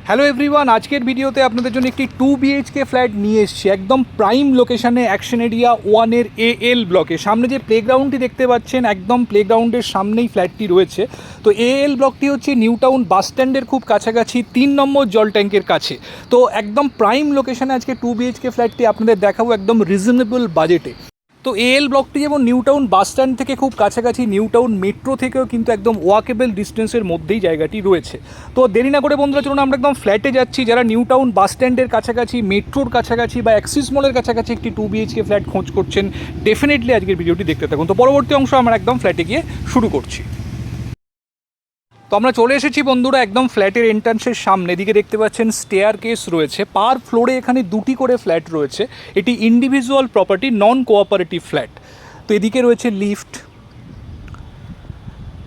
Hello everyone, আজকের ভিডিওতে আপনাদের জন্য একটি 2 BHK ফ্ল্যাট নিয়ে এসেছি একদম প্রাইম লোকেশানে অ্যাকশন এরিয়া 1-এর AL ব্লকে। সামনে যে প্লেগ্রাউন্ডটি দেখতে পাচ্ছেন একদম প্লেগ্রাউন্ডের সামনেই ফ্ল্যাটটি রয়েছে। তো AL ব্লকটি হচ্ছে নিউ টাউন বাস স্ট্যান্ডের খুব কাছাকাছি 3 নম্বর জল ট্যাঙ্কের কাছে। তো একদম প্রাইম লোকেশানে আজকে 2 BHK ফ্ল্যাটটি আপনাদের দেখাবো একদম রিজনেবল বাজেটে। তো AL ব্লকটি যেমন নিউ টাউন বাস স্ট্যান্ড থেকে খুব কাছাকাছি, নিউ টাউন মেট্রো থেকেও কিন্তু একদম ওয়াকেবল ডিস্টেন্সের মধ্যেই জায়গাটি রয়েছে। তো দেরি না করে বন্ধুরা চলুন আমরা একদম ফ্ল্যাটে যাচ্ছি। যারা নিউ টাউন বাস স্ট্যান্ডের কাছাকাছি, মেট্রোর কাছাকাছি বা অ্যাক্সিস মলের কাছাকাছি একটি 2 BHK ফ্ল্যাট খোঁজ করছেন, ডেফিনেটলি আজকের ভিডিওটি দেখতে থাকুন। তো পরবর্তী অংশ আমরা একদম ফ্ল্যাটে গিয়ে শুরু করছি। তো আমরা চলে এসেছি বন্ধুরা একদম ফ্ল্যাটের এন্ট্রান্সের সামনে। দিকে দেখতে পাচ্ছেন স্টেয়ার কেস রয়েছে, পার ফ্লোরে এখানে 2টি করে ফ্ল্যাট রয়েছে। এটি ইন্ডিভিজুয়াল প্রপার্টি, নন কোঅপারেটিভ ফ্ল্যাট। তো এদিকে রয়েছে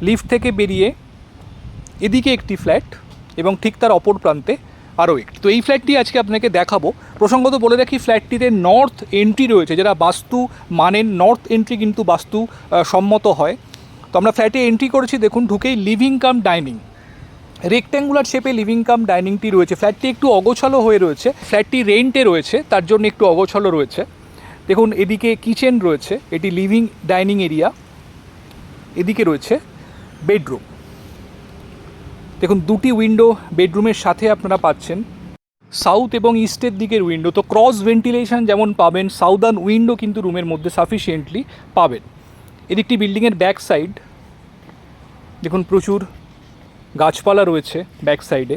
লিফট থেকে বেরিয়ে এদিকে একটি ফ্ল্যাট এবং ঠিক তার অপর প্রান্তে আরও একটি। তো এই ফ্ল্যাটটি আজকে আপনাকে দেখাবো। প্রসঙ্গত বলে রাখি, ফ্ল্যাটটিতে নর্থ এন্ট্রি রয়েছে। যারা বাস্তু মানেন, নর্থ এন্ট্রি কিন্তু বাস্তু সম্মত হয়। তো আমরা ফ্ল্যাটে এন্ট্রি করেছি, দেখুন ঢুকেই লিভিং কাম ডাইনিং, রেক্ট্যাঙ্গুলার শেপে লিভিং কাম ডাইনিংটি রয়েছে। ফ্ল্যাটটি একটু অগোছালো হয়ে রয়েছে, ফ্ল্যাটটি রেন্টে রয়েছে, তার জন্য একটু অগোছালো রয়েছে। দেখুন এদিকে কিচেন রয়েছে, এটি লিভিং ডাইনিং এরিয়া। এদিকে রয়েছে বেডরুম। দেখুন 2টি উইন্ডো বেডরুমের সাথে আপনারা পাচ্ছেন, সাউথ এবং ইস্টের দিকের উইন্ডো। তো ক্রস ভেন্টিলেশন যেমন পাবেন, সাউদার্ন উইন্ডো কিন্তু রুমের মধ্যে সাফিসিয়েন্টলি পাবেন। এদিকটি বিল্ডিংয়ের ব্যাক সাইড, দেখুন প্রচুর গাছপালা রয়েছে ব্যাক সাইডে।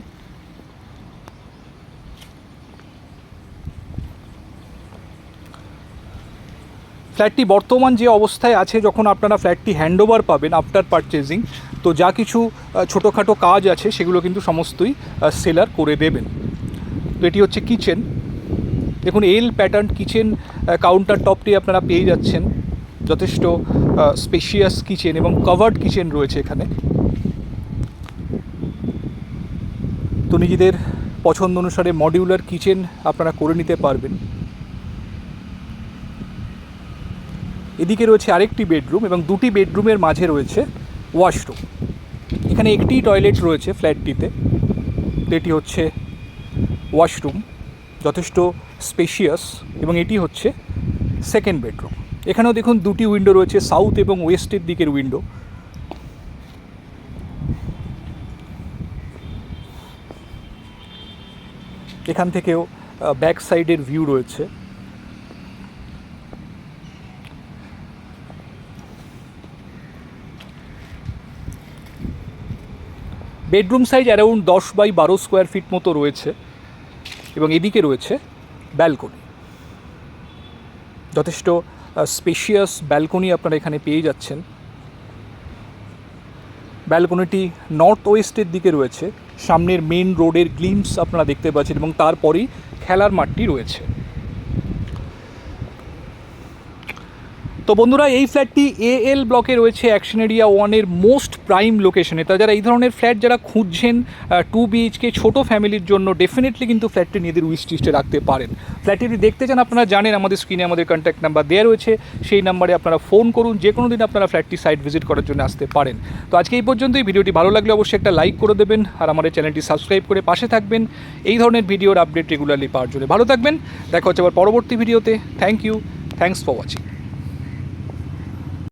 ফ্ল্যাটটি বর্তমান যে অবস্থায় আছে, যখন আপনারা ফ্ল্যাটটি হ্যান্ডওভার পাবেন আফটার পারচেজিং, তো যা কিছু ছোটোখাটো কাজ আছে সেগুলো কিন্তু সমস্তই সেলার করে দেবেন। তো এটি হচ্ছে কিচেন। দেখুন এল প্যাটার্ন কিচেন কাউন্টার টপটি আপনারা পেয়ে যাচ্ছেন। যথেষ্ট স্পেশিয়াস কিচেন এবং কভার্ড কিচেন রয়েছে এখানে। তো নিজেদের পছন্দ অনুসারে মডিউলার কিচেন আপনারা করে নিতে পারবেন। এদিকে রয়েছে আরেকটি বেডরুম এবং 2টি বেডরুমের মাঝে রয়েছে ওয়াশরুম। এখানে একটি টয়লেট রয়েছে ফ্ল্যাটটিতে। তো এটি হচ্ছে ওয়াশরুম, যথেষ্ট স্পেশিয়াস, এবং এটি হচ্ছে সেকেন্ড বেডরুম। এখানেও দেখুন 2টি উইন্ডো রয়েছে, সাউথ এবং ওয়েস্টের দিকের উইন্ডো। এখান থেকেও ব্যাক সাইডের ভিউ রয়েছে। Bedroom size around 10x12 square feet মতো রয়েছে এবং এদিকে রয়েছে ব্যালকনি। যথেষ্ট স্পেশিয়াস ব্যালকনি আপনারা এখানে পেয়ে যাচ্ছেন। ব্যালকনিটি নর্থ ওয়েস্টের দিকে রয়েছে, সামনের মেন রোডের গ্লিমস আপনারা দেখতে পাচ্ছেন এবং তারপরেই খেলার মাঠটি রয়েছে। তো বন্ধুরা, এই ফ্ল্যাটটি AL ব্লকে রয়েছে অ্যাকশন এরিয়া 1-এর মোস্ট প্রাইম লোকেশনে। তা যারা এই ধরনের ফ্ল্যাট যারা খুঁজছেন 2 BHK ছোট ফ্যামিলির জন্য, ডেফিনেটলি কিন্তু ফ্ল্যাটটি নিজেদের উইশ লিস্টে রাখতে পারেন। ফ্ল্যাটটি যদি দেখতে চান আপনারা জানেন, আমাদের স্ক্রিনে আমাদের কন্ট্যাক্ট নাম্বার দেওয়া রয়েছে, সেই নাম্বারে আপনারা ফোন করুন। যে কোনো দিন আপনারা ফ্ল্যাটটি সাইট ভিজিট করার জন্য আসতে পারেন। তো আজকে এই পর্যন্তই। ভিডিওটি ভালো লাগলে অবশ্যই একটা লাইক করে দেবেন আর আমাদের চ্যানেলটি সাবস্ক্রাইব করে পাশে থাকবেন এই ধরনের ভিডিওর আপডেট রেগুলারলি পাওয়ার জন্য। ভালো থাকবেন, দেখা হচ্ছে আবার পরবর্তী ভিডিওতে। Thank you, thanks for watching.